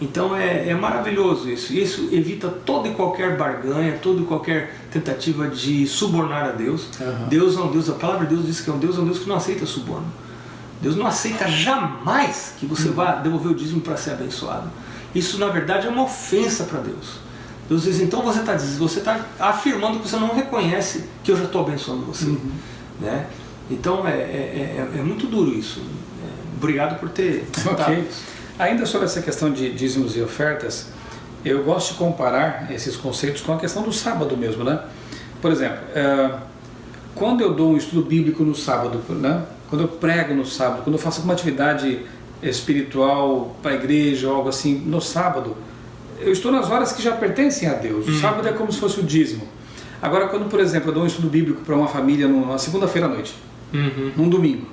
[SPEAKER 2] Então é maravilhoso isso. Isso evita toda e qualquer barganha, toda e qualquer tentativa de subornar a Deus. Deus é um Deus, a palavra de Deus diz que é um Deus que não aceita suborno. Deus não aceita jamais que você vá devolver o dízimo para ser abençoado. Isso na verdade é uma ofensa para Deus. Deus diz, então você está afirmando que você não reconhece que eu já estou abençoando você. Né? Então é muito duro isso. Obrigado por ter citado isso.
[SPEAKER 1] Ainda sobre essa questão de dízimos e ofertas, eu gosto de comparar esses conceitos com a questão do sábado mesmo, né? Por exemplo, quando eu dou um estudo bíblico no sábado, né? Quando eu prego no sábado, quando eu faço alguma atividade espiritual para a igreja ou algo assim no sábado, eu estou nas horas que já pertencem a Deus. O sábado é como se fosse o dízimo. Agora, quando, por exemplo, eu dou um estudo bíblico para uma família numa segunda-feira à noite, num domingo,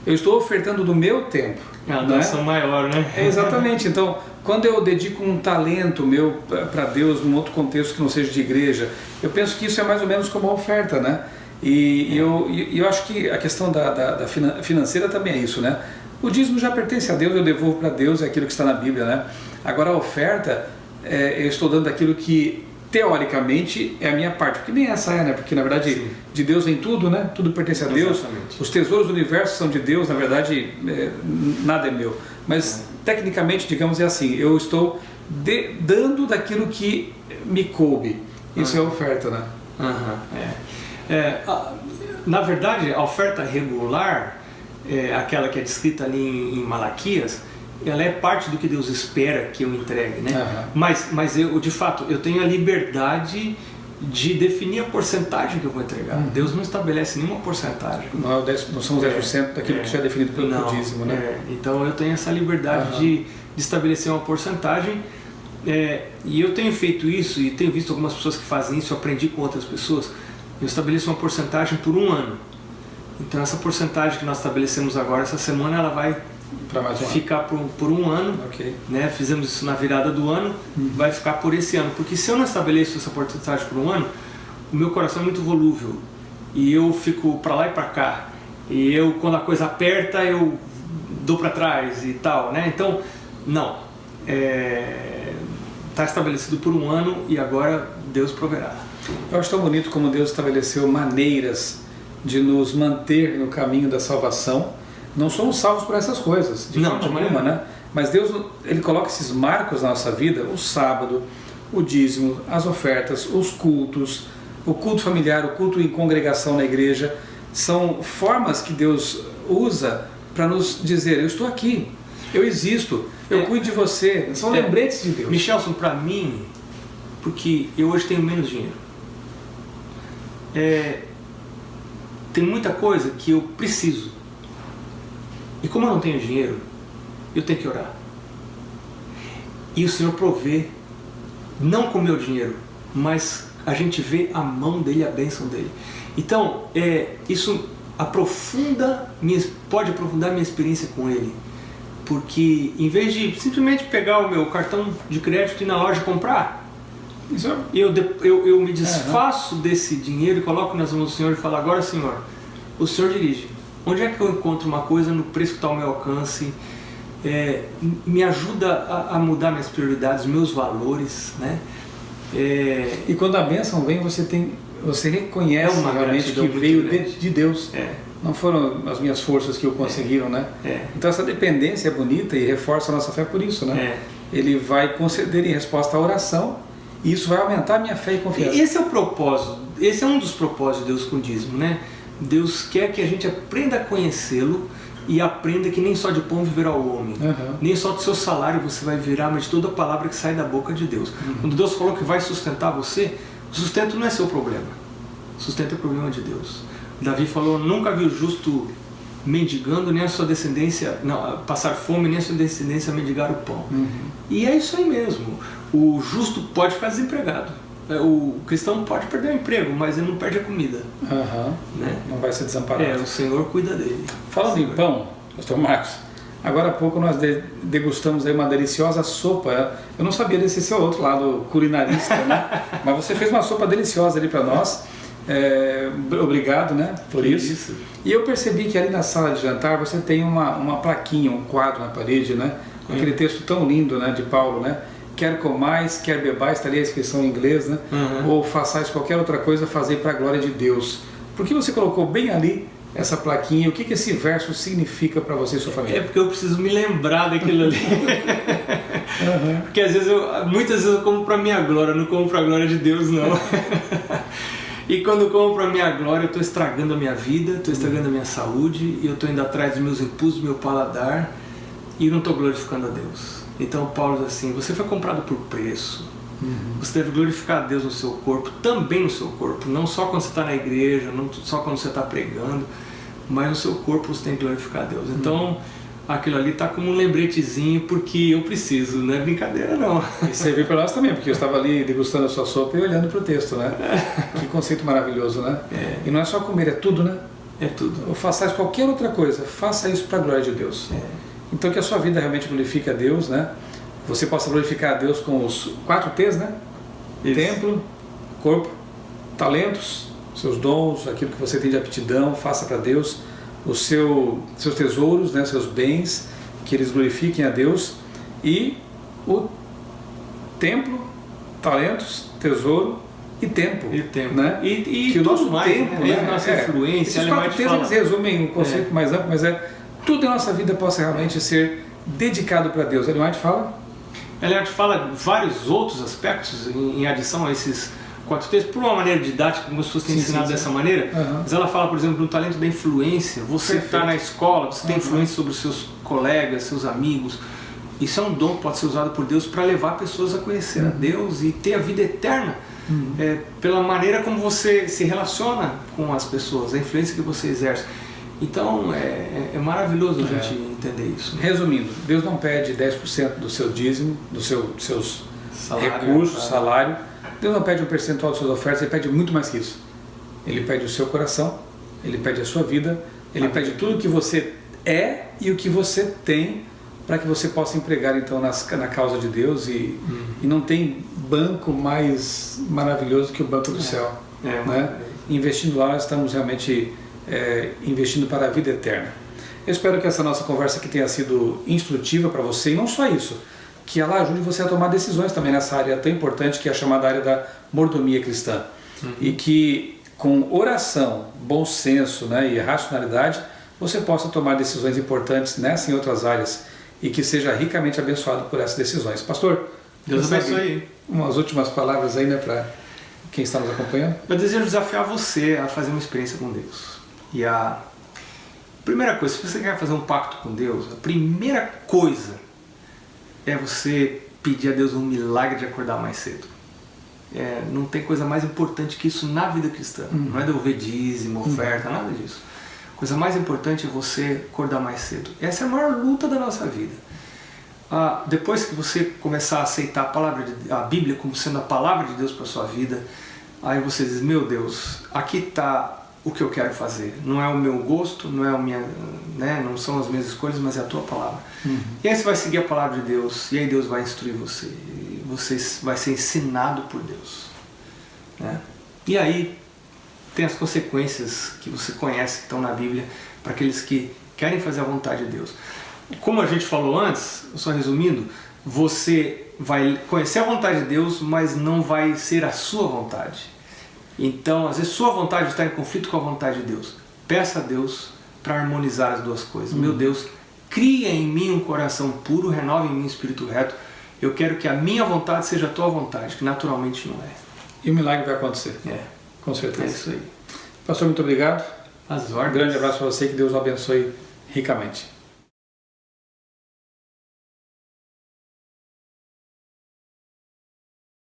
[SPEAKER 1] eu estou ofertando do meu tempo.
[SPEAKER 2] É uma doação maior, né?
[SPEAKER 1] Exatamente. Então, quando eu dedico um talento meu para Deus num outro contexto que não seja de igreja, eu penso que isso é mais ou menos como uma oferta, né? E eu acho que a questão da financeira também é isso, né? O dízimo já pertence a Deus, eu devolvo para Deus, é aquilo que está na Bíblia, né? Agora a oferta, eu estou dando aquilo que teoricamente é a minha parte, porque nem essa é, né? Porque na verdade sim, de Deus vem tudo, né? Tudo pertence a Deus. Exatamente. Os tesouros do universo são de Deus, na verdade nada é meu. Mas tecnicamente, digamos, é assim, eu estou dando daquilo que me coube. Isso é oferta, né?
[SPEAKER 2] Na verdade, a oferta regular, aquela que é descrita ali em Malaquias, ela é parte do que Deus espera que eu entregue, né? Mas eu, de fato, eu tenho a liberdade de definir a porcentagem que eu vou entregar. Deus não estabelece nenhuma porcentagem.
[SPEAKER 1] Não são 10% daquilo que já é definido pelo dízimo, né?
[SPEAKER 2] Então eu tenho essa liberdade de estabelecer uma porcentagem, e eu tenho feito isso e tenho visto algumas pessoas que fazem isso, eu aprendi com outras pessoas. Eu estabeleço uma porcentagem por um ano. Então essa porcentagem que nós estabelecemos agora, essa semana, ela vai ficar por um ano, né? Fizemos isso na virada do ano, vai ficar por esse ano, porque se eu não estabeleço essa porcentagem por um ano, o meu coração é muito volúvel e eu fico para lá e para cá, e eu, quando a coisa aperta, eu dou para trás e tal, né? Então, não, está estabelecido por um ano e agora Deus proverá.
[SPEAKER 1] Eu acho tão bonito como Deus estabeleceu maneiras de nos manter no caminho da salvação. Não somos salvos por essas coisas, de forma alguma, né? Mas Deus, Ele coloca esses marcos na nossa vida, o sábado, o dízimo, as ofertas, os cultos, o culto familiar, o culto em congregação na igreja, são formas que Deus usa para nos dizer, eu estou aqui, eu existo, eu cuido de você, são lembretes de Deus.
[SPEAKER 2] Michelson, para mim, porque eu hoje tenho menos dinheiro, tem muita coisa que eu preciso. E como eu não tenho dinheiro, eu tenho que orar. E o Senhor provê, não com o meu dinheiro, mas a gente vê a mão dele, a bênção dele. Então, isso pode aprofundar minha experiência com ele. Porque em vez de simplesmente pegar o meu cartão de crédito e ir na loja comprar, eu me desfaço desse dinheiro e coloco nas mãos do Senhor e falo, agora Senhor, o Senhor dirige. Onde é que eu encontro uma coisa no preço que está ao meu alcance? Me ajuda a mudar minhas prioridades, meus valores, né?
[SPEAKER 1] E quando a bênção vem, você reconhece realmente que veio de Deus. Não foram as minhas forças que o conseguiram, né? Então essa dependência é bonita e reforça a nossa fé por isso, né? Ele vai conceder em resposta à oração e isso vai aumentar a minha fé e confiança.
[SPEAKER 2] Esse é o propósito, esse é um dos propósitos de Deus com o dízimo, né? Deus quer que a gente aprenda a conhecê-lo e aprenda que nem só de pão viverá o homem, nem só do seu salário você vai virar, mas de toda a palavra que sai da boca de Deus. Quando Deus falou que vai sustentar você, o sustento não é seu problema, o sustento é o problema de Deus. Davi falou, nunca vi o justo mendigando, nem a sua descendência passar fome, nem a sua descendência mendigar o pão. E é isso aí mesmo, o justo pode ficar desempregado. O cristão pode perder o emprego, mas ele não perde a comida. Né?
[SPEAKER 1] Não vai ser desamparado.
[SPEAKER 2] O Senhor cuida dele.
[SPEAKER 1] Falando em pão, pastor Marcos, agora há pouco nós degustamos aí uma deliciosa sopa. Eu não sabia desse seu outro lado culinarista, né? Mas você fez uma sopa deliciosa ali para nós. Obrigado, né, por isso. E eu percebi que ali na sala de jantar você tem uma plaquinha, um quadro na parede, né? Com aquele texto tão lindo, né, de Paulo, né? Quer comais, quer bebais, está ali a inscrição em inglês, né? Ou façais qualquer outra coisa, fazei para a glória de Deus. Por que você colocou bem ali essa plaquinha. O que esse verso significa para você e sua família?
[SPEAKER 2] É porque eu preciso me lembrar daquilo ali. Porque muitas vezes eu como para minha glória, não como para a glória de Deus, não. E quando eu como para a minha glória, eu estou estragando a minha vida, estou estragando a minha saúde, e eu estou indo atrás dos meus impulsos, do meu paladar, e não estou glorificando a Deus. Então Paulo diz assim: você foi comprado por preço. Você deve glorificar a Deus no seu corpo, também no seu corpo, não só quando você está na igreja, não só quando você está pregando, mas no seu corpo você tem que glorificar a Deus. Então aquilo ali está como um lembretezinho, porque eu preciso, não é brincadeira não.
[SPEAKER 1] E serviu para nós também, porque eu estava ali degustando a sua sopa e olhando para o texto, né? Que conceito maravilhoso, né? E não é só comer, é tudo, né?
[SPEAKER 2] É tudo.
[SPEAKER 1] Ou façais qualquer outra coisa, faça isso para a glória de Deus. Então que a sua vida realmente glorifique a Deus, né? Você possa glorificar a Deus com os 4 T's, né? Isso. Templo, corpo, talentos, seus dons, aquilo que você tem de aptidão, faça para Deus. Os seus tesouros, né? Seus bens, que eles glorifiquem a Deus. E o templo, talentos, tesouro e tempo.
[SPEAKER 2] E tempo.
[SPEAKER 1] Né?
[SPEAKER 2] E que o nosso mais, tempo, né? A nossa influência.
[SPEAKER 1] Esses 4 T's eles resumem um conceito mais amplo, mas tudo em nossa vida possa realmente ser dedicado para Deus. Ellen White fala?
[SPEAKER 2] Ellen White fala vários outros aspectos em adição a esses 4 T's, por uma maneira didática, como se fosse ensinado dessa maneira. Mas ela fala, por exemplo, no talento da influência. Você está na escola, você tem influência sobre os seus colegas, seus amigos. Isso é um dom que pode ser usado por Deus para levar pessoas a conhecer a Deus e ter a vida eterna. Pela maneira como você se relaciona com as pessoas, a influência que você exerce. Então é maravilhoso a gente entender isso.
[SPEAKER 1] Resumindo, Deus não pede 10% do seu dízimo, dos seus recursos, salário. Deus não pede um percentual das suas ofertas, Ele pede muito mais que isso. Ele pede o seu coração, Ele pede a sua vida, Ele pede tudo o que você é e o que você tem, para que você possa empregar então na causa de Deus. E não tem banco mais maravilhoso que o banco do céu. Né? Investindo lá, nós estamos realmente investindo para a vida eterna. Eu espero que essa nossa conversa aqui tenha sido instrutiva para você, e não só isso, que ela ajude você a tomar decisões também nessa área tão importante que é a chamada área da mordomia cristã. E que com oração, bom senso, né, e racionalidade, você possa tomar decisões importantes nessa e em outras áreas, e que seja ricamente abençoado por essas decisões. Pastor,
[SPEAKER 2] Deus abençoe.
[SPEAKER 1] Umas últimas palavras aí, né, para quem está nos acompanhando.
[SPEAKER 2] Eu desejo desafiar você a fazer uma experiência com Deus. E a primeira coisa, se você quer fazer um pacto com Deus, a primeira coisa é você pedir a Deus um milagre de acordar mais cedo. Não tem coisa mais importante que isso na vida cristã. Não é devolver dízimo, oferta, nada disso. A coisa mais importante é você acordar mais cedo. Essa é a maior luta da nossa vida. Depois que você começar a aceitar a Bíblia como sendo a palavra de Deus para a sua vida, aí você diz: meu Deus, aqui está o que eu quero fazer. Não é o meu gosto, não é não são as minhas escolhas, mas é a tua palavra. E aí você vai seguir a palavra de Deus, e aí Deus vai instruir você, e você vai ser ensinado por Deus. Né? E aí tem as consequências que você conhece, que estão na Bíblia, para aqueles que querem fazer a vontade de Deus. Como a gente falou antes, só resumindo, você vai conhecer a vontade de Deus, mas não vai ser a sua vontade. Então, às vezes, sua vontade está em conflito com a vontade de Deus. Peça a Deus para harmonizar as duas coisas. Meu Deus, cria em mim um coração puro, renova em mim um espírito reto. Eu quero que a minha vontade seja a tua vontade, que naturalmente não é.
[SPEAKER 1] E o milagre vai acontecer. Com certeza.
[SPEAKER 2] É isso aí.
[SPEAKER 1] Pastor, muito obrigado.
[SPEAKER 2] As ordens.
[SPEAKER 1] Um grande abraço para você, que Deus o abençoe ricamente.